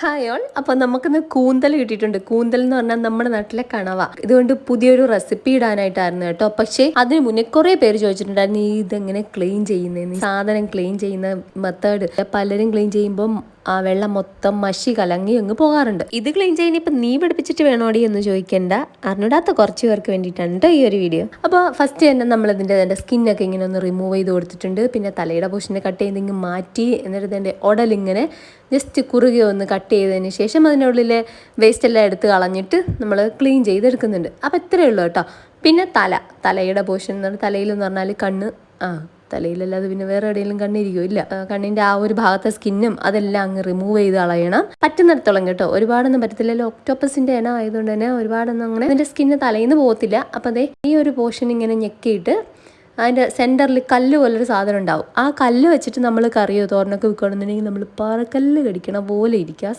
Hi all. അപ്പോൾ നമുക്കിന്ന് കൂന്തൽ കിട്ടിയിട്ടുണ്ട്. കൂന്തൽ എന്ന് പറഞ്ഞാൽ നമ്മുടെ നാട്ടിലെ കണവ. ഇതുകൊണ്ട് പുതിയൊരു റെസിപ്പി ഇടാനായിട്ടായിരുന്നു കേട്ടോ. പക്ഷേ അതിന് മുന്നേ കുറേ പേര് ചോദിച്ചിട്ടുണ്ടായിരുന്നു നീ ഇതെങ്ങനെ ക്ലീൻ ചെയ്യുന്നത്, സാധനം ക്ലീൻ ചെയ്യുന്ന മെത്തേഡ്. പലരും ക്ലീൻ ചെയ്യുമ്പോൾ ആ വെള്ളം മൊത്തം മഷി കലങ്ങി അങ്ങ് പോകാറുണ്ട്. ഇത് ക്ലീൻ ചെയ്യുന്ന ഇപ്പം നീ പഠിപ്പിച്ചിട്ട് വേണോടി എന്ന് ചോദിക്കേണ്ട, അറിഞ്ഞിടാത്ത കുറച്ച് പേർക്ക് വേണ്ടിയിട്ടുണ്ട് ഈ ഒരു വീഡിയോ. അപ്പോൾ ഫസ്റ്റ് തന്നെ നമ്മൾ ഇതിൻ്റെ സ്കിന്നൊക്കെ ഇങ്ങനെ ഒന്ന് റിമൂവ് ചെയ്ത് കൊടുത്തിട്ടുണ്ട്. പിന്നെ തലയുടെ പോർഷനെ കട്ട് ചെയ്തെങ്കിൽ മാറ്റി, എന്നിട്ട് ഇതിൻ്റെ ഉടലിങ്ങനെ ജസ്റ്റ് കുറുകെ ഒന്ന് കട്ട് ചെയ്തതിന് ശേഷം അതിനുള്ളിലെ വേസ്റ്റ് എല്ലാം എടുത്ത് കളഞ്ഞിട്ട് നമ്മൾ ക്ലീൻ ചെയ്തെടുക്കുന്നുണ്ട്. അപ്പോൾ ഇത്രയേ ഉള്ളൂ കേട്ടോ. പിന്നെ തലയുടെ പോർഷൻ എന്ന് പറഞ്ഞാൽ തലയിലെന്ന് പറഞ്ഞാൽ കണ്ണ്, തലയിലല്ലാതെ പിന്നെ വേറെ എവിടെയെങ്കിലും കണ്ണിരിക്കും ഇല്ല. കണ്ണിൻ്റെ ആ ഒരു ഭാഗത്തെ സ്കിന്നും അതെല്ലാം അങ്ങ് റിമൂവ് ചെയ്ത് കളയണം, പറ്റുന്നിടത്തോളം കേട്ടോ. ഒരുപാടൊന്നും പറ്റത്തില്ലല്ലോ, ഒക്ടോപ്പസിൻ്റെ ഇനം ആയതുകൊണ്ട് തന്നെ ഒരുപാടൊന്നും അങ്ങനെ അതിൻ്റെ സ്കിന്ന് തലയിൽ നിന്ന് പോകത്തില്ല. അപ്പോൾ അതെ ഈ ഒരു പോർഷൻ ഇങ്ങനെ ഞെക്കിയിട്ട് അതിൻ്റെ സെൻറ്ററിൽ കല്ല് പോലൊരു സാധനം ഉണ്ടാവും. ആ കല്ല് വെച്ചിട്ട് നമ്മൾ കറിയോ തോരനൊക്കെ വെക്കുകയാണെന്നുണ്ടെങ്കിൽ നമ്മൾ പാറക്കല്ല് കടിക്കണ പോലെ ഇരിക്കുക.